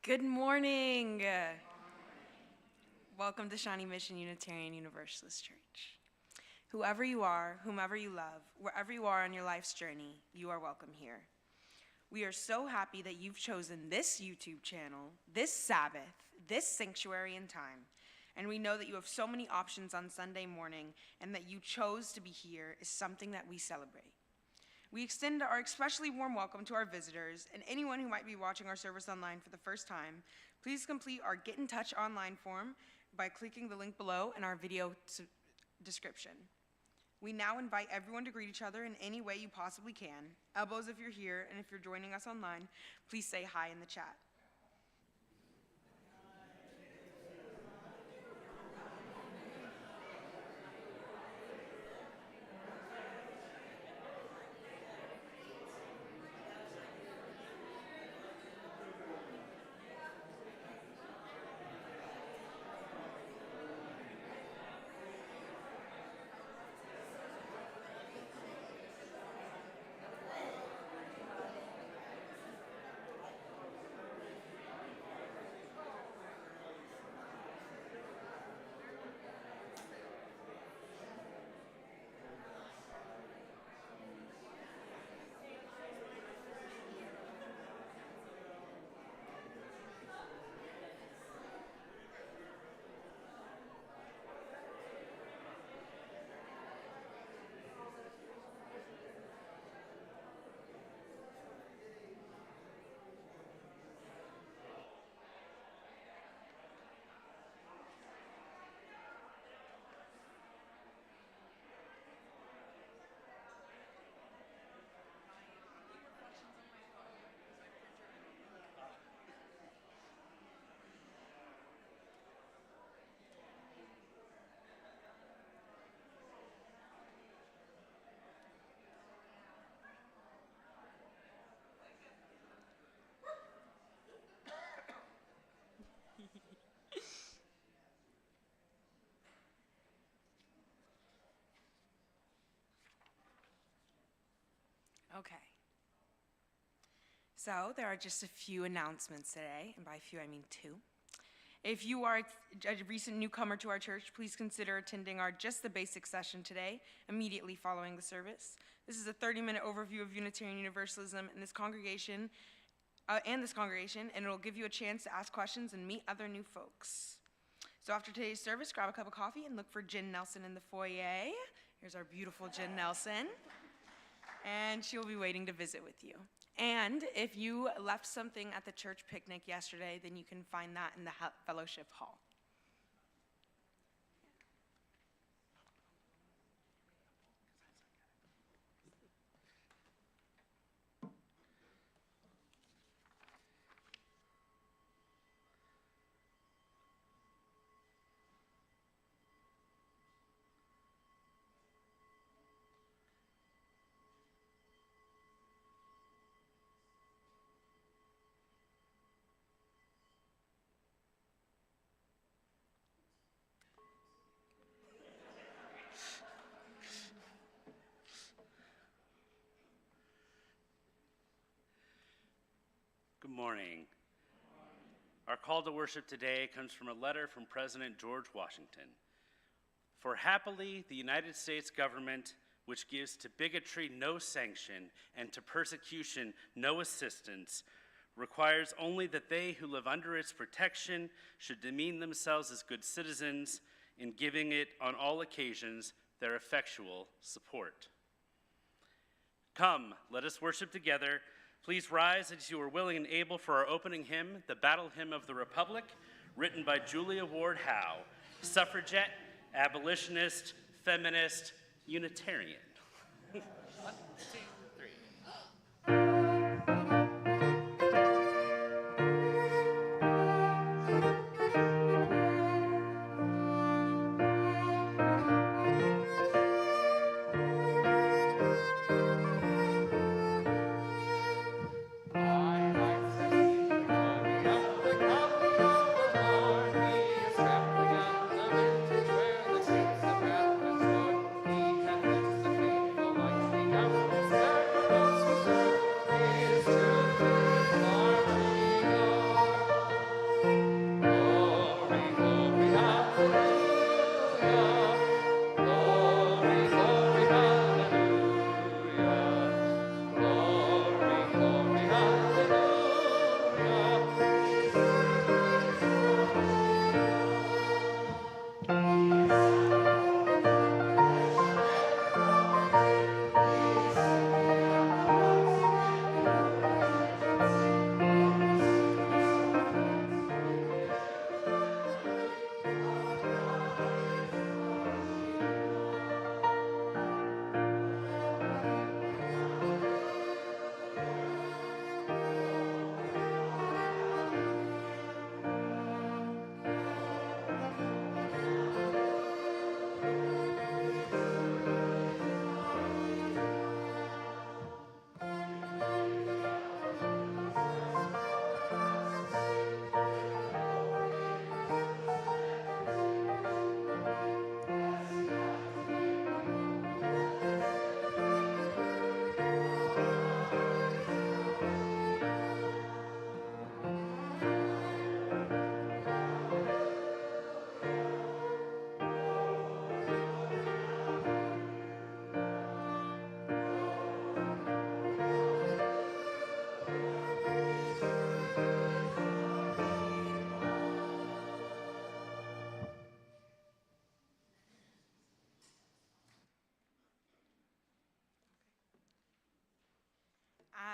Good morning. Welcome to Shawnee Mission Unitarian Universalist Church. Whoever you are, whomever you love, wherever you are on your life's journey, you are welcome here. We are so happy that you've chosen this YouTube channel, this Sabbath, this sanctuary and time. And we know that you have so many options on Sunday morning, and that you chose to be here is something that we celebrate. We extend our especially warm welcome to our visitors and anyone who might be watching our service online for the first time. Please complete our Get in Touch online form by clicking the link below in our video description. We now invite everyone to greet each other in any way you possibly can. Elbows if you're here, and if you're joining us online, please say hi in the chat. Okay. So there are just a few announcements today, and by few I mean two. If you are a recent newcomer to our church, please consider attending our Just the Basics session today, immediately following the service. This is a 30-minute overview of Unitarian Universalism in this congregation, and it will give you a chance to ask questions and meet other new folks. So after today's service, grab a cup of coffee and look for Jen Nelson in the foyer. Here's our beautiful Jen Nelson. And she'll be waiting to visit with you. And if you left something at the church picnic yesterday, then you can find that in the fellowship hall. Good morning. Our call to worship today comes from a letter from President George Washington. For happily, the United States government, which gives to bigotry no sanction and to persecution no assistance, requires only that they who live under its protection should demean themselves as good citizens in giving it on all occasions their effectual support. Come, let us worship together. Please rise as you are willing and able for our opening hymn, the Battle Hymn of the Republic, written by Julia Ward Howe, suffragette, abolitionist, feminist, Unitarian. 1, 2, 3. Where the troops have wrapped and sword, he had left the faithful lights begun.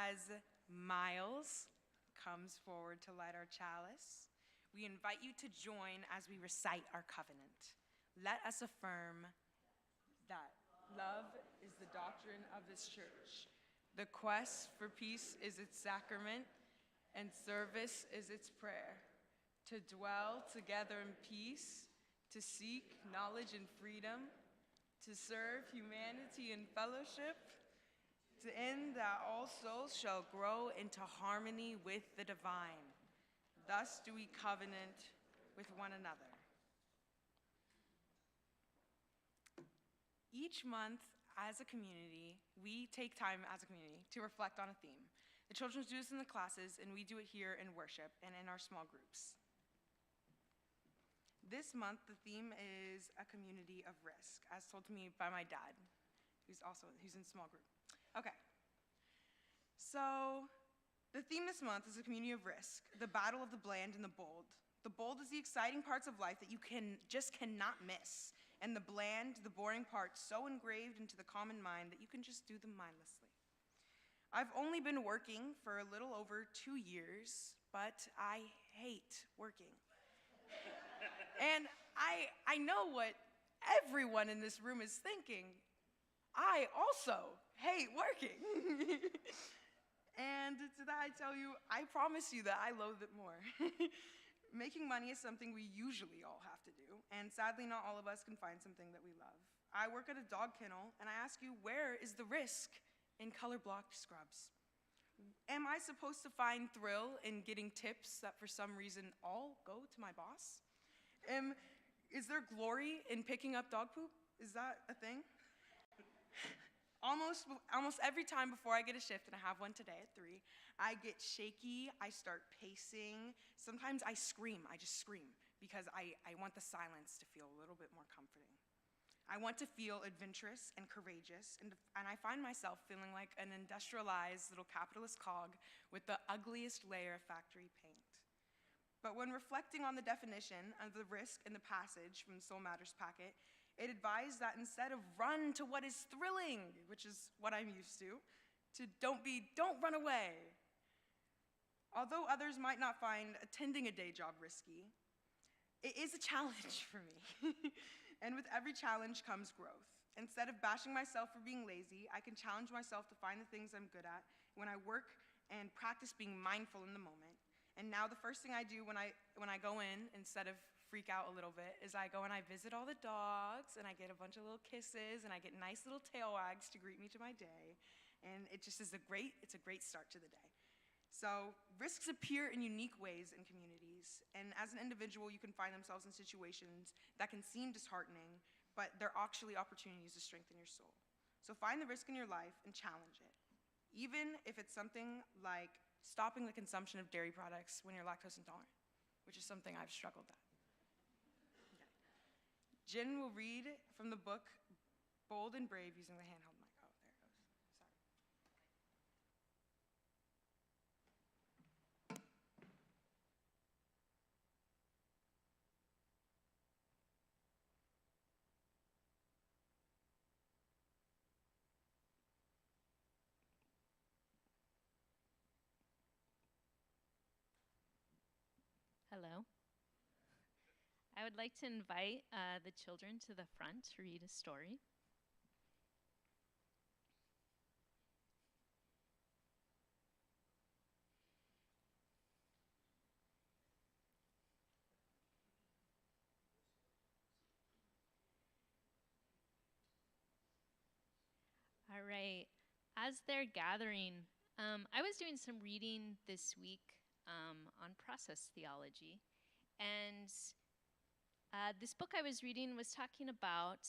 as Miles comes forward to light our chalice, we invite you to join as we recite our covenant. Let us affirm that love is the doctrine of this church. The quest for peace is its sacrament, and service is its prayer. To dwell together in peace, to seek knowledge and freedom, to serve humanity in fellowship, to end that all souls shall grow into harmony with the divine. Thus do we covenant with one another. Each month, as a community, we take time as a community to reflect on a theme. The children do this in the classes, and we do it here in worship and in our small groups. This month, the theme is a community of risk, as told to me by my dad, who's in small group. Okay, so the theme this month is a community of risk, the battle of the bland and the bold. The bold is the exciting parts of life that you just cannot miss, and the bland, the boring parts so engraved into the common mind that you can just do them mindlessly. I've only been working for a little over 2 years, but I hate working. And I know what everyone in this room is thinking. I also hate working. And to that I tell you, I promise you that I loathe it more. Making money is something we usually all have to do, and sadly not all of us can find something that we love. I work at a dog kennel, and I ask you, where is the risk in color-blocked scrubs? Am I supposed to find thrill in getting tips that for some reason all go to my boss? Is there glory in picking up dog poop? Is that a thing? Almost every time before I get a shift, and I have one today at 3, I get shaky, I start pacing. Sometimes I scream, I just scream, because I want the silence to feel a little bit more comforting. I want to feel adventurous and courageous, and I find myself feeling like an industrialized little capitalist cog with the ugliest layer of factory paint. But when reflecting on the definition of the risk in the passage from the Soul Matters packet, it advised that instead of run to what is thrilling, which is what I'm used to don't run away. Although others might not find attending a day job risky, it is a challenge for me. And with every challenge comes growth. Instead of bashing myself for being lazy, I can challenge myself to find the things I'm good at when I work and practice being mindful in the moment. And now the first thing I do when I go in, instead of freak out a little bit, is I go and I visit all the dogs, and I get a bunch of little kisses, and I get nice little tail wags to greet me to my day. And it just is a great start to the day. So risks appear in unique ways in communities, and as an individual, you can find themselves in situations that can seem disheartening, but they're actually opportunities to strengthen your soul. So find the risk in your life and challenge it, even if it's something like stopping the consumption of dairy products when you're lactose intolerant, which is something I've struggled at. Okay. Jen will read from the book Bold and Brave using the handheld mic. Oh, there it goes. Sorry. Hello. I would like to invite the children to the front to read a story. All right. As they're gathering, I was doing some reading this week on process theology. And this book I was reading was talking about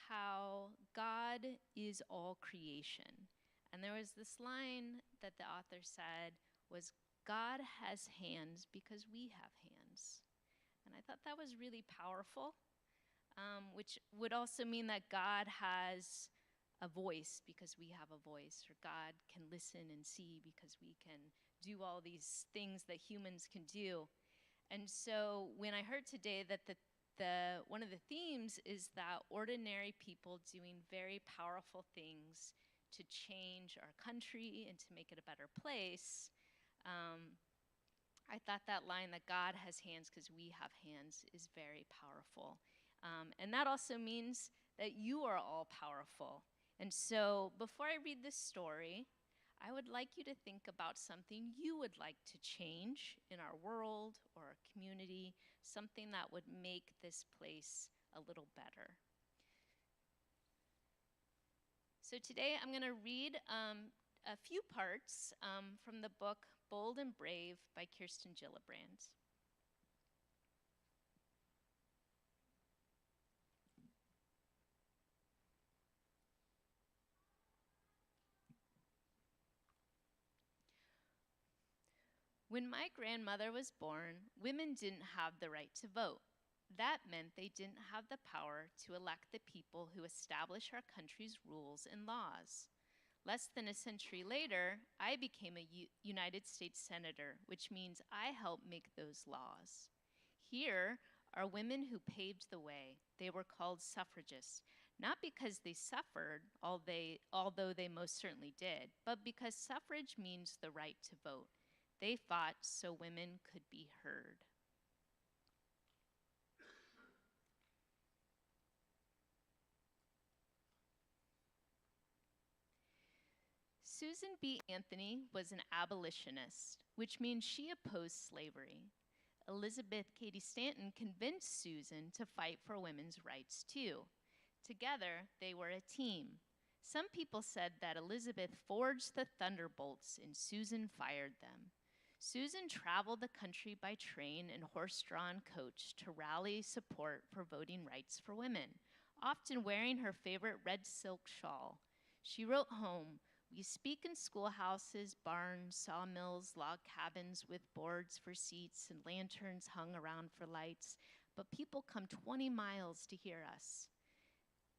how God is all creation. And there was this line that the author said was, God has hands because we have hands. And I thought that was really powerful, which would also mean that God has a voice because we have a voice, or God can listen and see because we can do all these things that humans can do. And so when I heard today that one of the themes is that ordinary people doing very powerful things to change our country and to make it a better place, I thought that line that God has hands because we have hands is very powerful. And that also means that you are all powerful. And so before I read this story, I would like you to think about something you would like to change in our world or our community, something that would make this place a little better. So today I'm going to read a few parts from the book Bold and Brave by Kirsten Gillibrand. When my grandmother was born, women didn't have the right to vote. That meant they didn't have the power to elect the people who establish our country's rules and laws. Less than a century later, I became a United States Senator, which means I helped make those laws. Here are women who paved the way. They were called suffragists, not because they suffered, although they most certainly did, but because suffrage means the right to vote. They fought so women could be heard. Susan B. Anthony was an abolitionist, which means she opposed slavery. Elizabeth Cady Stanton convinced Susan to fight for women's rights too. Together, they were a team. Some people said that Elizabeth forged the thunderbolts and Susan fired them. Susan traveled the country by train and horse-drawn coach to rally support for voting rights for women, often wearing her favorite red silk shawl. She wrote home, "We speak in schoolhouses, barns, sawmills, log cabins with boards for seats and lanterns hung around for lights, but people come 20 miles to hear us."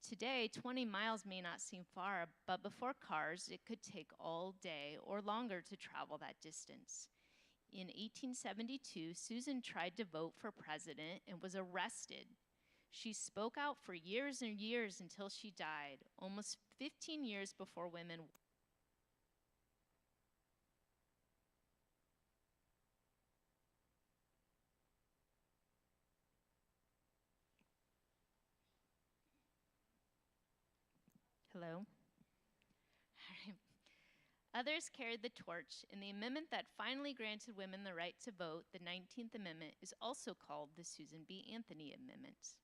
Today, 20 miles may not seem far, but before cars, it could take all day or longer to travel that distance. In 1872, Susan tried to vote for president and was arrested. She spoke out for years and years until she died, almost 15 years before women. Hello? Others carried the torch, and the amendment that finally granted women the right to vote, the 19th Amendment, is also called the Susan B. Anthony Amendment.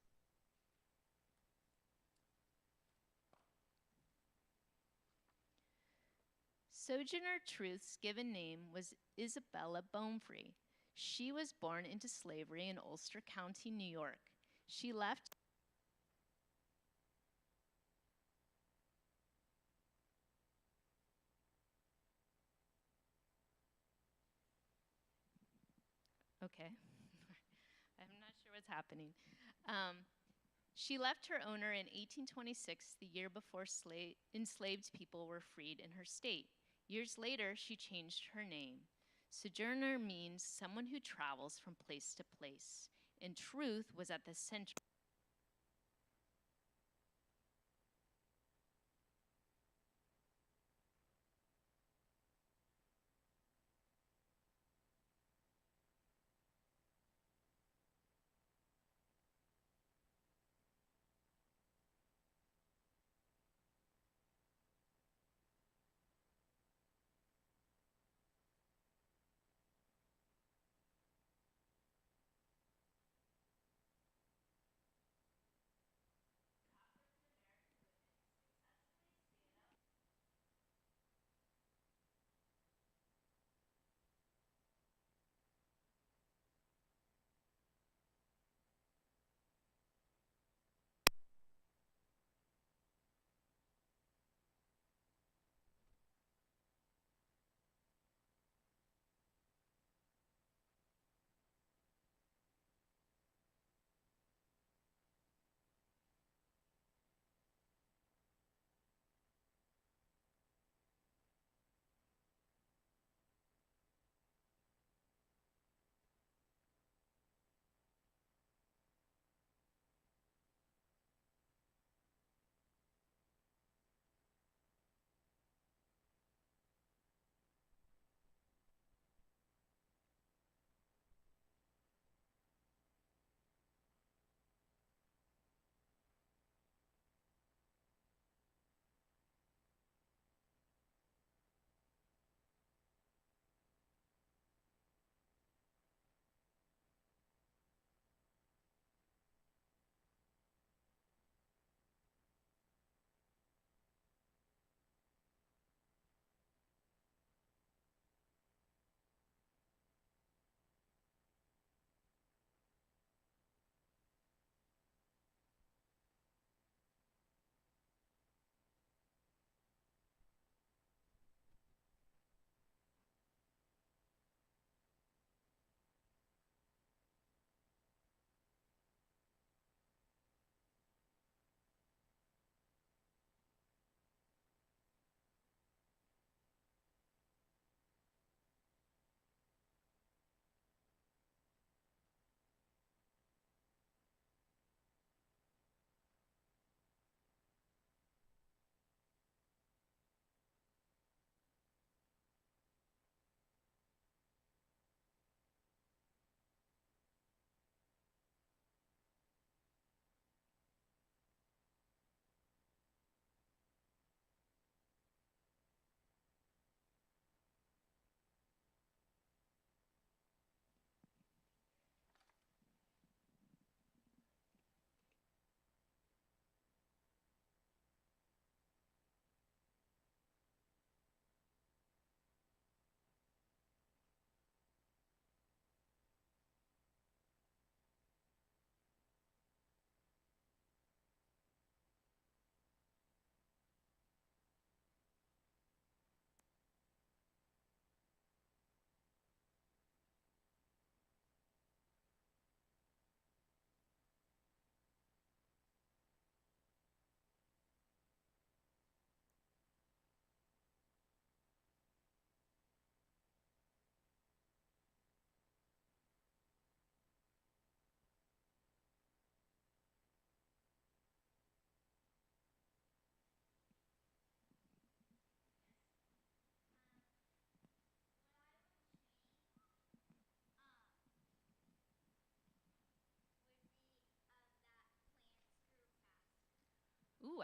Sojourner Truth's given name was Isabella Bonefree. She was born into slavery in Ulster County, New York. She left Okay. I'm not sure what's happening. She left her owner in 1826, the year before enslaved people were freed in her state. Years later, she changed her name. Sojourner means someone who travels from place to place, and truth was at the center.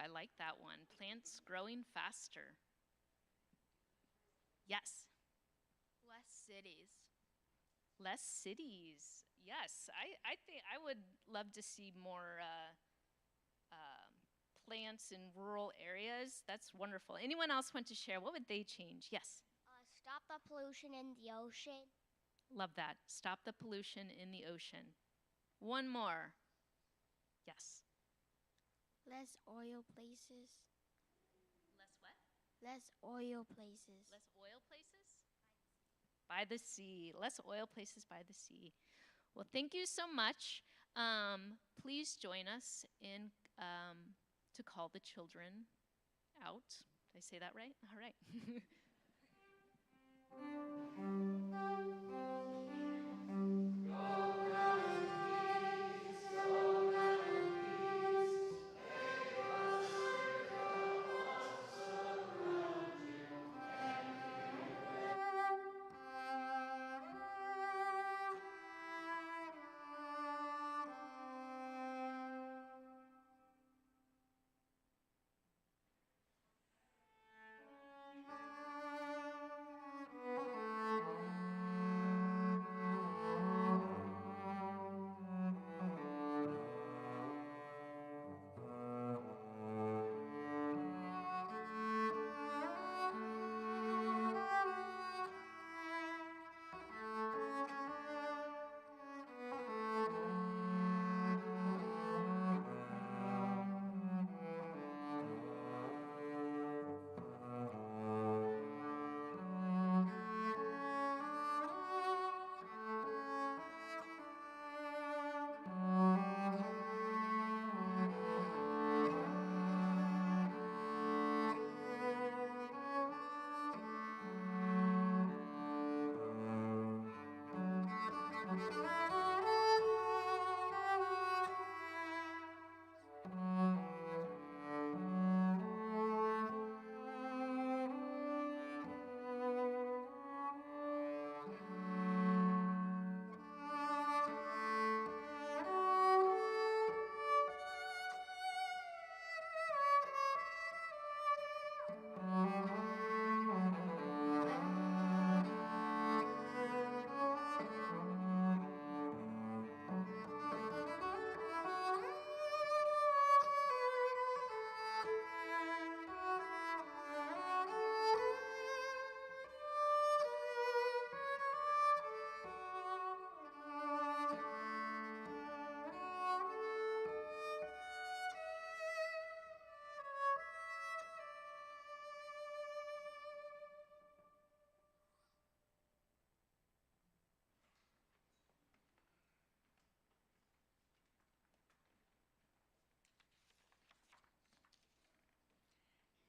I like that one. Plants growing faster. Yes. Less cities. Less cities. Yes, I think I would love to see more plants in rural areas. That's wonderful. Anyone else want to share? What would they change? Yes. Stop the pollution in the ocean. Love that. Stop the pollution in the ocean. One more. Yes. Less oil places. Less what? Less oil places. Less oil places? By the sea. Less oil places by the sea. Well, thank you so much. Please join us in to call the children out. Did I say that right? All right.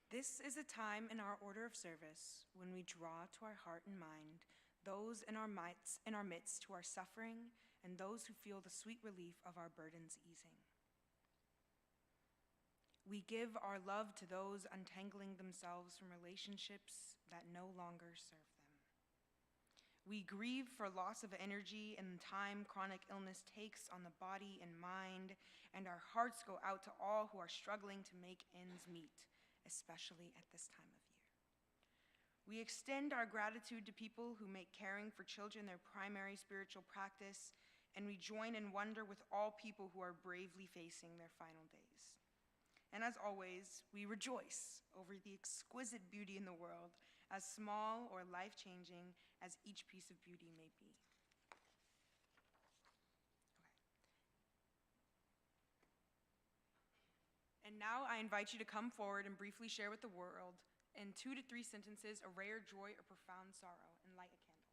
This is a time in our order of service when we draw to our heart and mind those in our midst who are suffering and those who feel the sweet relief of our burdens easing. We give our love to those untangling themselves from relationships that no longer serve them. We grieve for loss of energy and time chronic illness takes on the body and mind, and our hearts go out to all who are struggling to make ends meet, especially at this time of year. We extend our gratitude to people who make caring for children their primary spiritual practice, and we join in wonder with all people who are bravely facing their final days. And as always, we rejoice over the exquisite beauty in the world, as small or life-changing as each piece of beauty may be. And now I invite you to come forward and briefly share with the world, in 2 to 3 sentences, a rare joy or profound sorrow, and light a candle.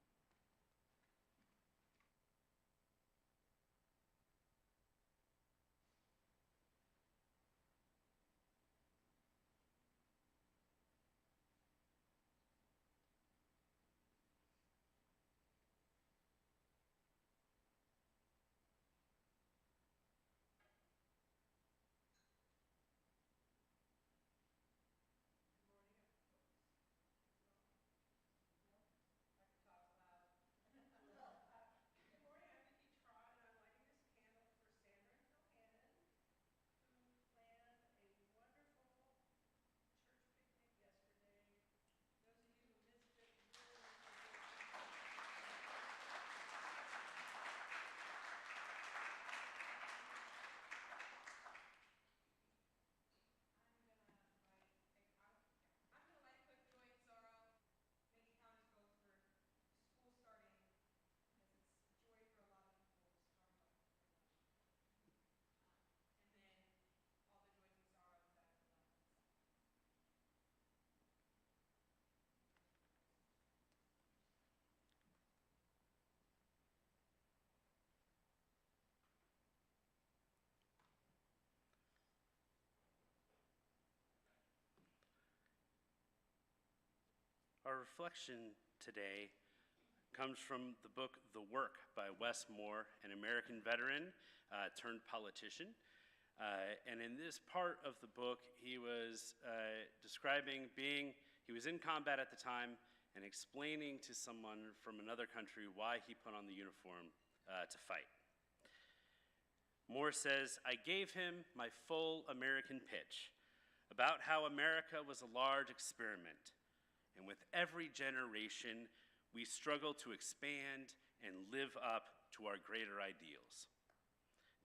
Our reflection today comes from the book The Work by Wes Moore, an American veteran turned politician. And in this part of the book, he was describing he was in combat at the time and explaining to someone from another country why he put on the uniform to fight. Moore says, "I gave him my full American pitch about how America was a large experiment, and with every generation, we struggle to expand and live up to our greater ideals,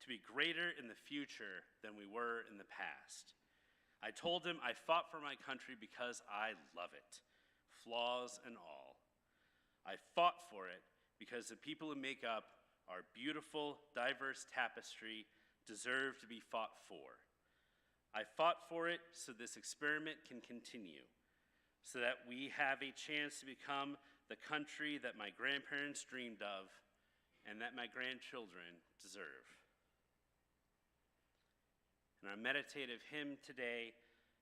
to be greater in the future than we were in the past. I told him I fought for my country because I love it, flaws and all. I fought for it because the people who make up our beautiful, diverse tapestry deserve to be fought for. I fought for it so this experiment can continue, so that we have a chance to become the country that my grandparents dreamed of and that my grandchildren deserve." And our meditative hymn today,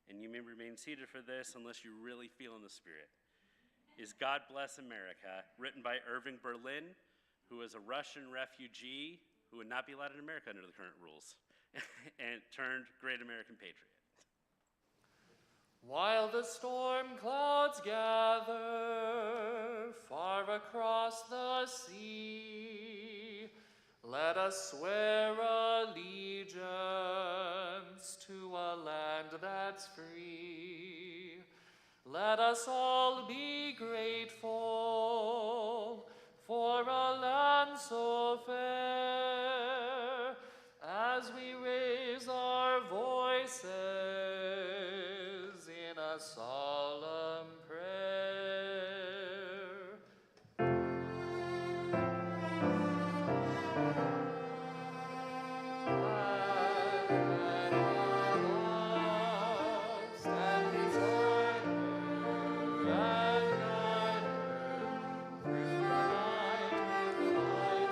and you may remain seated for this unless you really feel in the Spirit, is "God Bless America," written by Irving Berlin, who was a Russian refugee who would not be allowed in America under the current rules, and turned great American patriot. While the storm clouds gather far across the sea, let us swear allegiance to a land that's free. Let us all be grateful for a land so fair, as we raise our voices in a solemn prayer. Stand beside her and guide her through the night with the light of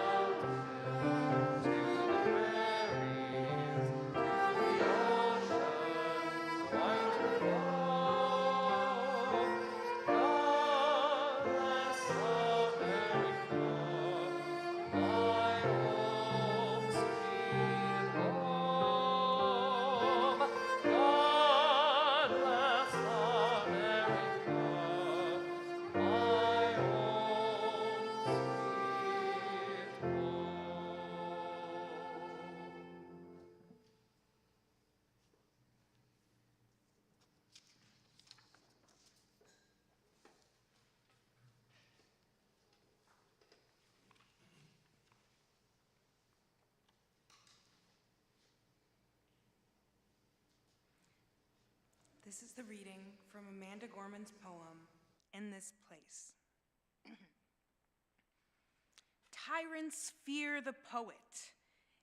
love. From the mountains to the prairies, to the ocean white above. God bless America, my home sweet home. God bless America, my home sweet home. This is the reading from Amanda Gorman's poem, "In This Place." Tyrants fear the poet.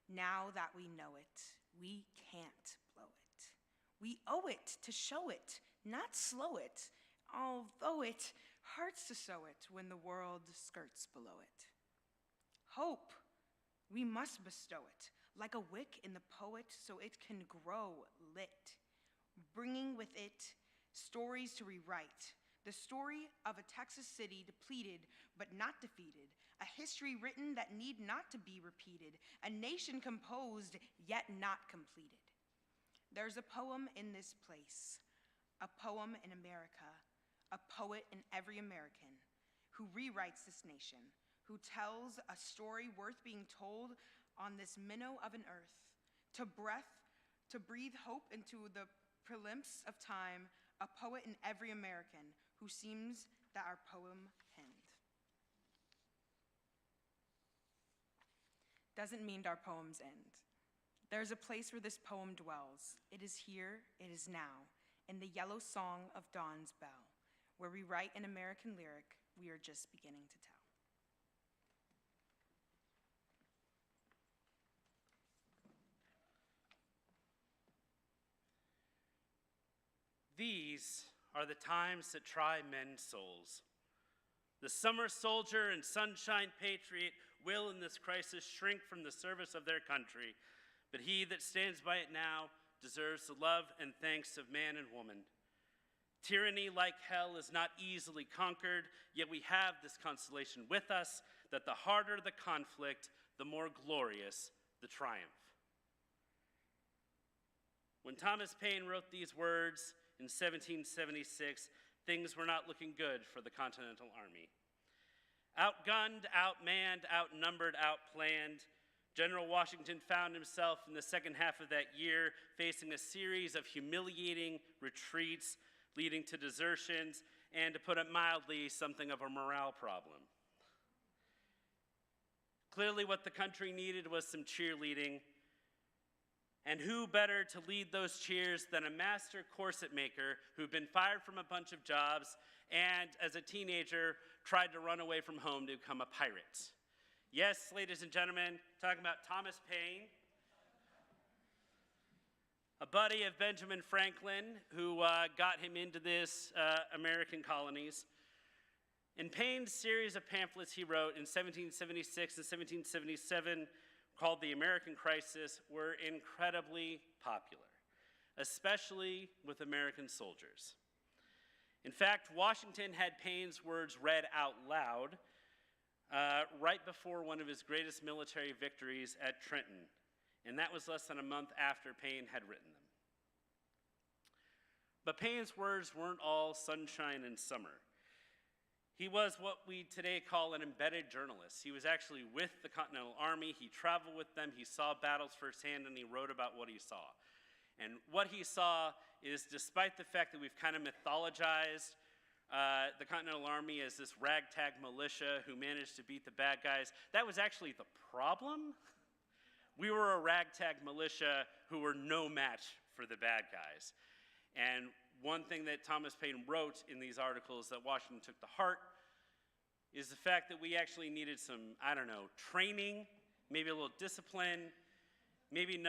Now that we know it, we can't blow it. We owe it to show it, not slow it, although it hurts to sow it when the world skirts below it. Hope, we must bestow it, like a wick in the poet so it can grow lit, bringing with it stories to rewrite. The story of a Texas city depleted but not defeated, a history written that need not to be repeated, a nation composed yet not completed. There's a poem in this place, a poem in America, a poet in every American who rewrites this nation, who tells a story worth being told on this minnow of an earth, to breathe hope into the prelims of time, a poet in every American who seems that our poem penned. Doesn't mean our poems end. There's a place where this poem dwells. It is here, it is now, in the yellow song of dawn's bell, where we write an American lyric we are just beginning to tell. These are the times that try men's souls. The summer soldier and sunshine patriot will in this crisis shrink from the service of their country, but he that stands by it now deserves the love and thanks of man and woman. Tyranny, like hell, is not easily conquered, yet we have this consolation with us that the harder the conflict, the more glorious the triumph. When Thomas Paine wrote these words in 1776, things were not looking good for the Continental Army. Outgunned, outmanned, outnumbered, outplanned, General Washington found himself in the second half of that year facing a series of humiliating retreats leading to desertions and, to put it mildly, something of a morale problem. Clearly what the country needed was some cheerleading, and who better to lead those cheers than a master corset maker who'd been fired from a bunch of jobs and, as a teenager, tried to run away from home to become a pirate. Yes, ladies and gentlemen, talking about Thomas Paine, a buddy of Benjamin Franklin who got him into this American colonies. In Paine's series of pamphlets he wrote in 1776 and 1777 called The American Crisis were incredibly popular, especially with American soldiers. In fact, Washington had Paine's words read out loud right before one of his greatest military victories at Trenton, and that was less than a month after Paine had written them. But Paine's words weren't all sunshine and summer. He was what we today call an embedded journalist. He was actually with the Continental Army, he traveled with them, he saw battles firsthand, and he wrote about what he saw. And what he saw is, despite the fact that we've kind of mythologized the Continental Army as this ragtag militia who managed to beat the bad guys, that was actually the problem. We were a ragtag militia who were no match for the bad guys. And one thing that Thomas Paine wrote in these articles that Washington took to heart is the fact that we actually needed some, training, maybe a little discipline, maybe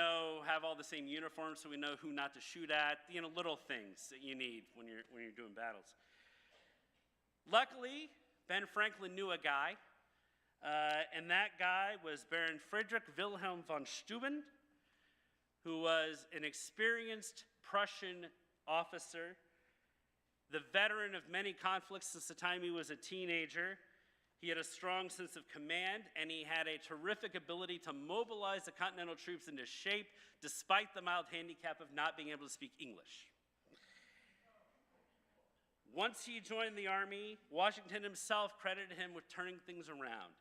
have all the same uniforms so we know who not to shoot at, little things that you need when you're doing battles. Luckily, Ben Franklin knew a guy, and that guy was Baron Friedrich Wilhelm von Steuben, who was an experienced Prussian officer, the veteran of many conflicts since the time he was a teenager. He had a strong sense of command, and he had a terrific ability to mobilize the Continental troops into shape despite the mild handicap of not being able to speak English. Once he joined the Army, Washington himself credited him with turning things around.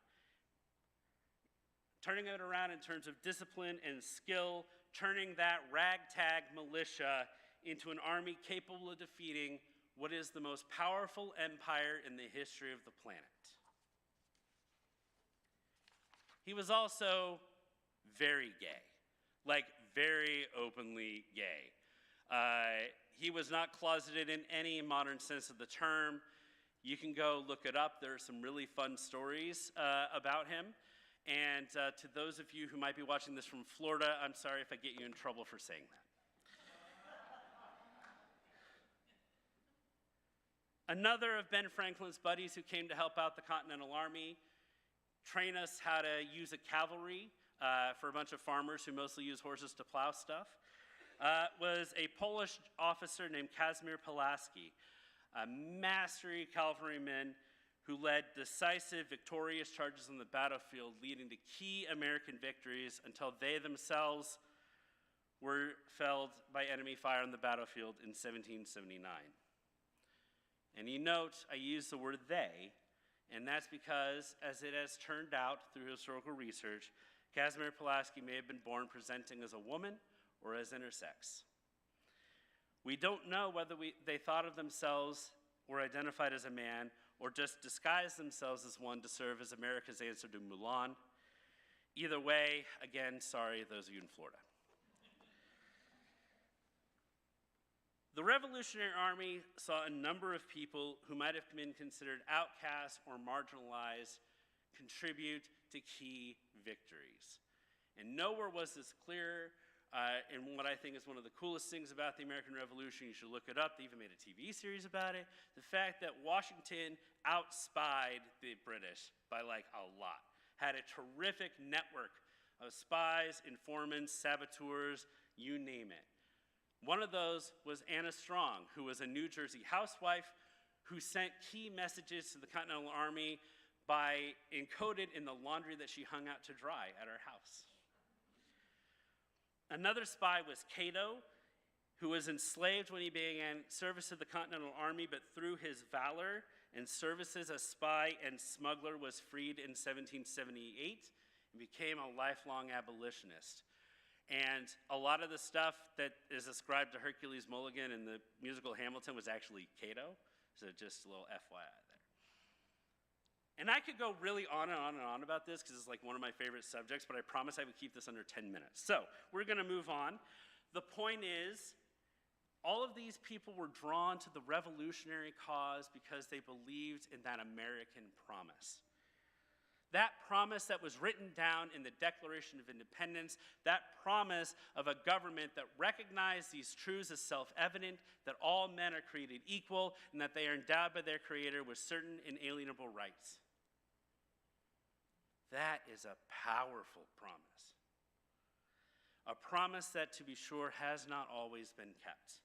Turning it around in terms of discipline and skill, turning that ragtag militia into an army capable of defeating what is the most powerful empire in the history of the planet. He was also very gay, very openly gay. He was not closeted in any modern sense of the term. You can go look it up. There are some really fun stories about him. And to those of you who might be watching this from Florida, I'm sorry if I get you in trouble for saying that. Another of Ben Franklin's buddies who came to help out the Continental Army, train us how to use a cavalry for a bunch of farmers who mostly use horses to plow stuff, was a Polish officer named Kazimierz Pulaski, a mastery cavalryman who led decisive, victorious charges on the battlefield, leading to key American victories until they themselves were felled by enemy fire on the battlefield in 1779. And you note I use the word they, and that's because, as it has turned out through historical research, Kazimierz Pulaski may have been born presenting as a woman or as intersex. We don't know whether they thought of themselves or identified as a man or just disguised themselves as one to serve as America's answer to Mulan. Either way, again, sorry, those of you in Florida. The Revolutionary Army saw a number of people who might have been considered outcasts or marginalized contribute to key victories. And nowhere was this clearer. And what I think is one of the coolest things about the American Revolution, you should look it up, they even made a TV series about it, the fact that Washington outspied the British by a lot, had a terrific network of spies, informants, saboteurs, you name it. One of those was Anna Strong, who was a New Jersey housewife who sent key messages to the Continental Army by encoded in the laundry that she hung out to dry at her house. Another spy was Cato, who was enslaved when he began service to the Continental Army, but through his valor and services as spy and smuggler was freed in 1778 and became a lifelong abolitionist. And a lot of the stuff that is ascribed to Hercules Mulligan in the musical Hamilton was actually Cato, so just a little FYI there. And I could go really on and on and on about this because it's like one of my favorite subjects, but I promise I would keep this under 10 minutes. So we're going to move on. The point is, all of these people were drawn to the revolutionary cause because they believed in that American promise. That promise that was written down in the Declaration of Independence, that promise of a government that recognized these truths as self-evident, that all men are created equal, and that they are endowed by their Creator with certain inalienable rights. That is a powerful promise. A promise that, to be sure, has not always been kept.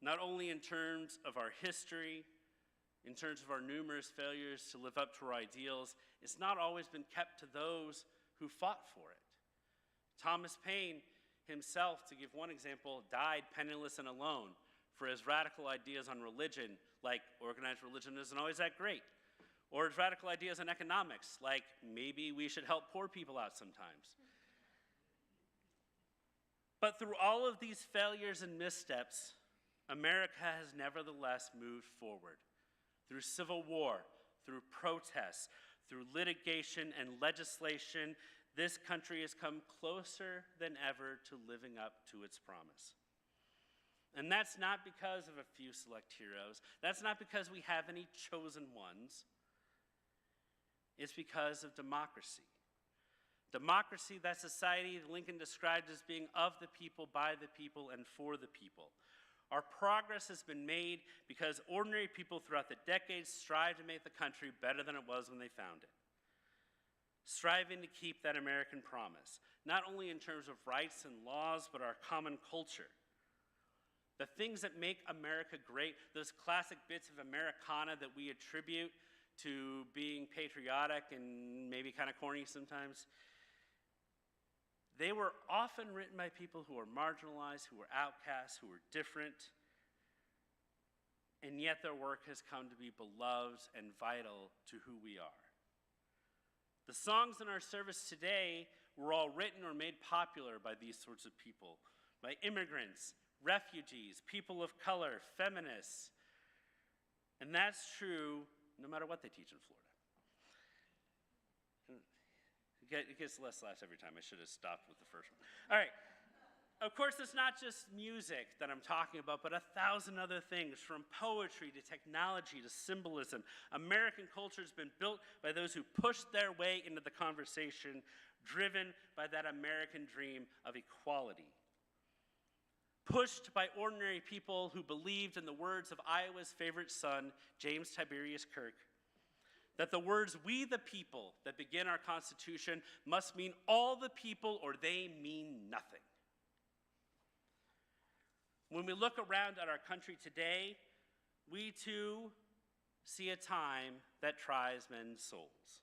Not only in terms of our history, in terms of our numerous failures to live up to our ideals, it's not always been kept to those who fought for it. Thomas Paine himself, to give one example, died penniless and alone for his radical ideas on religion, like organized religion isn't always that great, or his radical ideas on economics, like maybe we should help poor people out sometimes. But through all of these failures and missteps, America has nevertheless moved forward. Through civil war, through protests, through litigation and legislation, this country has come closer than ever to living up to its promise. And that's not because of a few select heroes. That's not because we have any chosen ones. It's because of democracy. Democracy, that society Lincoln described as being of the people, by the people, and for the people. Our progress has been made because ordinary people throughout the decades strive to make the country better than it was when they found it. Striving to keep that American promise, not only in terms of rights and laws, but our common culture. The things that make America great, those classic bits of Americana that we attribute to being patriotic and maybe kind of corny sometimes, they were often written by people who were marginalized, who were outcasts, who were different, and yet their work has come to be beloved and vital to who we are. The songs in our service today were all written or made popular by these sorts of people, by immigrants, refugees, people of color, feminists, and that's true no matter what they teach in Florida. It gets less laughs every time. I should have stopped with the first one. All right. Of course, it's not just music that I'm talking about, but 1,000 other things, from poetry to technology to symbolism. American culture has been built by those who pushed their way into the conversation, driven by that American dream of equality. Pushed by ordinary people who believed in the words of Iowa's favorite son, James Tiberius Kirk, that the words "we the people" that begin our Constitution must mean all the people or they mean nothing. When we look around at our country today, we too see a time that tries men's souls.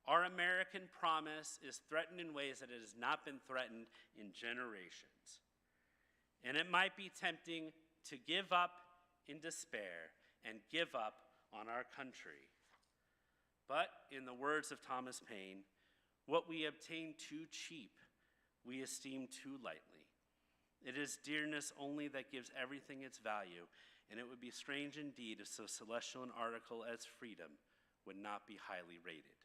Our American promise is threatened in ways that it has not been threatened in generations. And it might be tempting to give up in despair and give up on our country. But in the words of Thomas Paine, what we obtain too cheap, we esteem too lightly. It is dearness only that gives everything its value, and it would be strange indeed if so celestial an article as freedom would not be highly rated.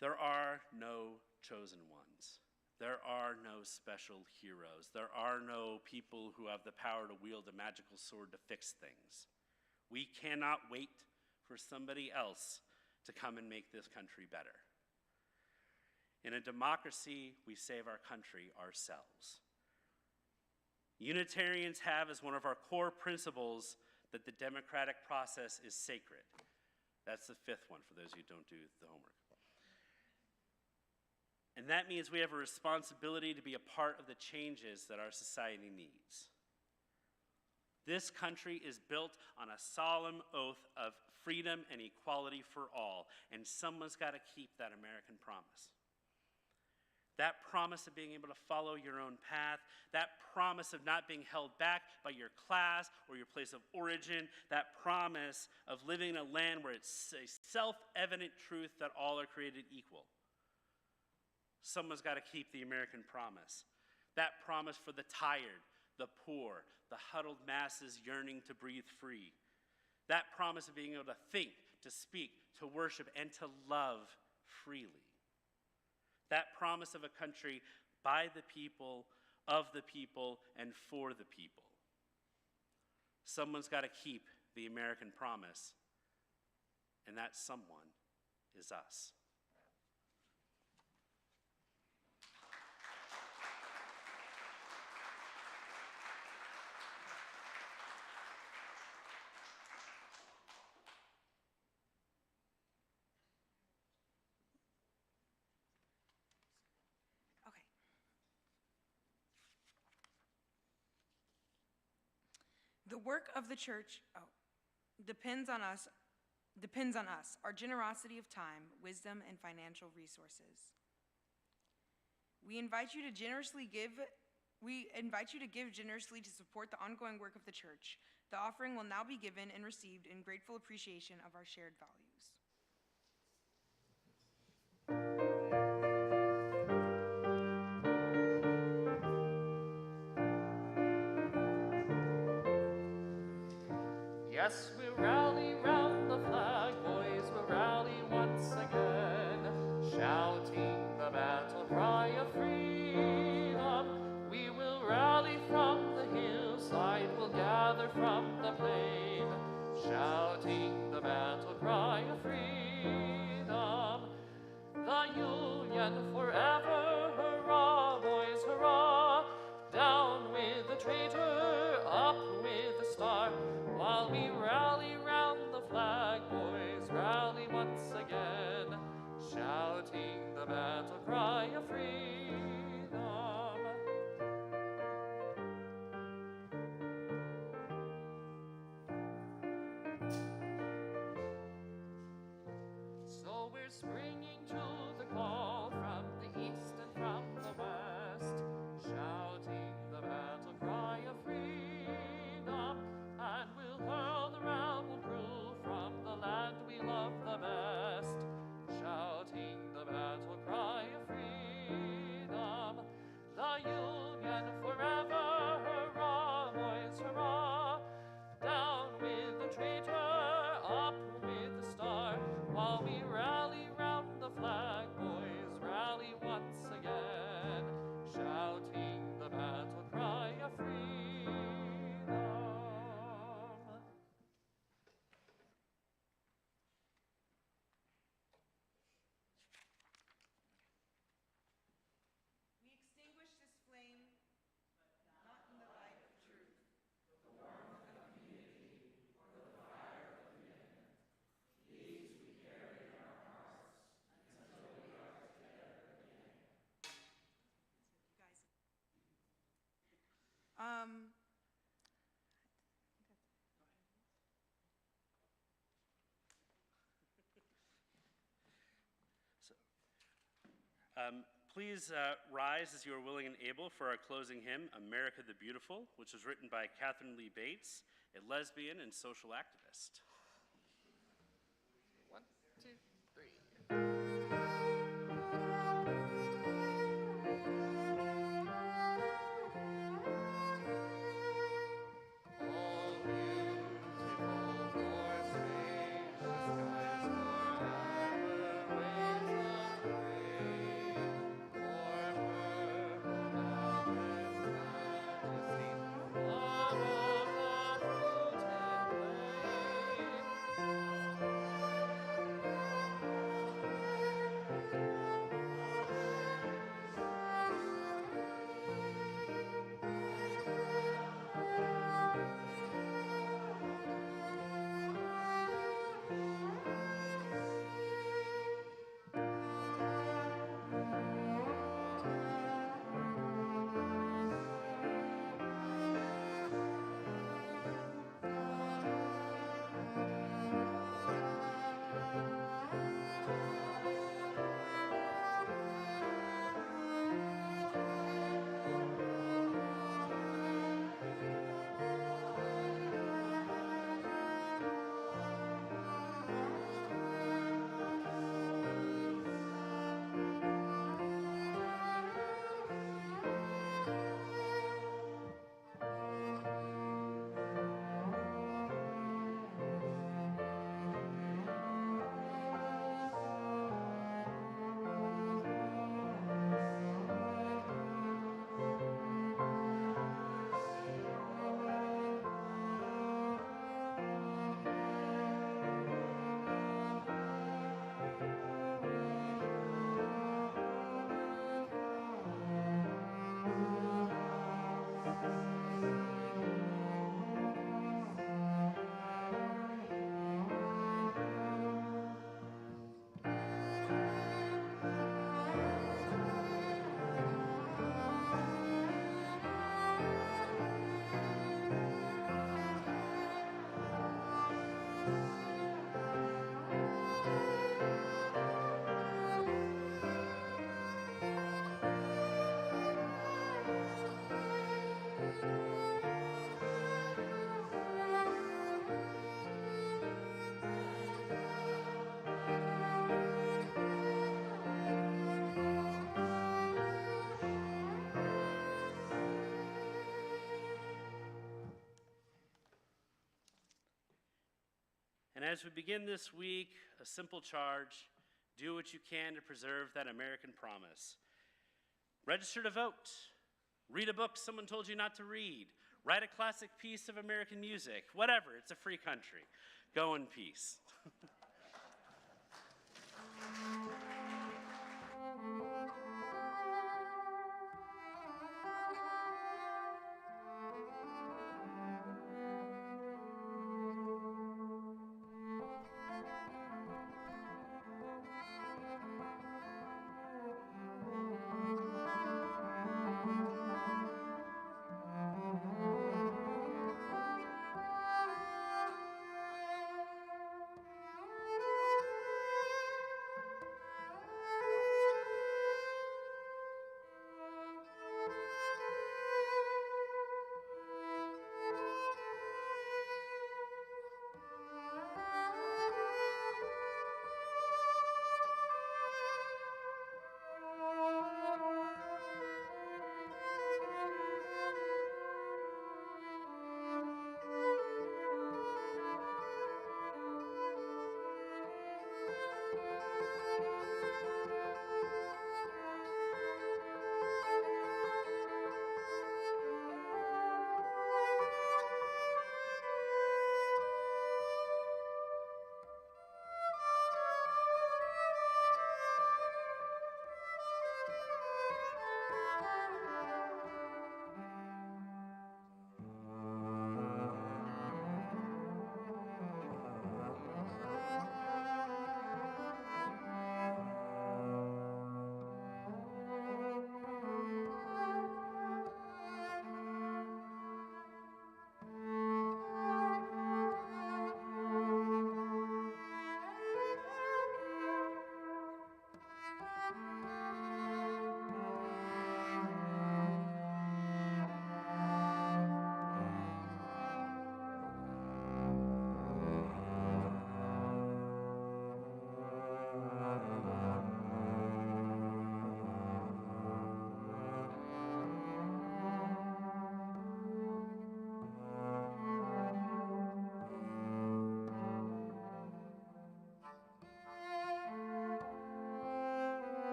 There are no chosen ones. There are no special heroes. There are no people who have the power to wield a magical sword to fix things. We cannot wait for somebody else to come and make this country better. In a democracy, we save our country ourselves. Unitarians have as one of our core principles that the democratic process is sacred. That's the fifth one for those who don't do the homework. And that means we have a responsibility to be a part of the changes that our society needs. This country is built on a solemn oath of freedom and equality for all, and someone's got to keep that American promise. That promise of being able to follow your own path, that promise of not being held back by your class or your place of origin, that promise of living in a land where it's a self-evident truth that all are created equal. Someone's got to keep the American promise. That promise for the tired, the poor, the huddled masses yearning to breathe free. That promise of being able to think, to speak, to worship, and to love freely. That promise of a country by the people, of the people, and for the people. Someone's got to keep the American promise, and that someone is us. Okay. The work of the church depends on us, our generosity of time, wisdom, and financial resources. We invite you to give generously to support the ongoing work of the church. The offering will now be given and received in grateful appreciation of our shared values. Yes, we'll rally round the flag, boys, we'll rally once again, shouting the battle cry of freedom. We will rally from the hillside, we'll gather from the plain, shouting the battle cry of freedom. The Union forever, hurrah, boys, hurrah, down with the traitor, up with the star. While we rally round the flag, boys, rally once again, shouting the battle cry of freedom. So we're springing to the call from the east and from the west, shouting the battle cry of freedom. And we'll hurl the rebel crew from the land we love the best, shouting the battle cry of freedom. The Union forever, hurrah, boys, hurrah, down with the traitor, up with the star. While we rally round the flag, boys, rally once again, shouting the battle cry of freedom. We extinguish this flame, not in the light of truth. You guys. Please rise as you are willing and able for our closing hymn, America the Beautiful, which was written by Catherine Lee Bates, a lesbian and social activist. 1, 2, 3. All beautiful, nor strange, the skies forever waves of rain, for purple mountains, majesty, all of the fruited plain. as we begin this week, a simple charge: do what you can to preserve that American promise. Register to vote. Read a book someone told you not to read. Write a classic piece of American music. Whatever, it's a free country. Go in peace.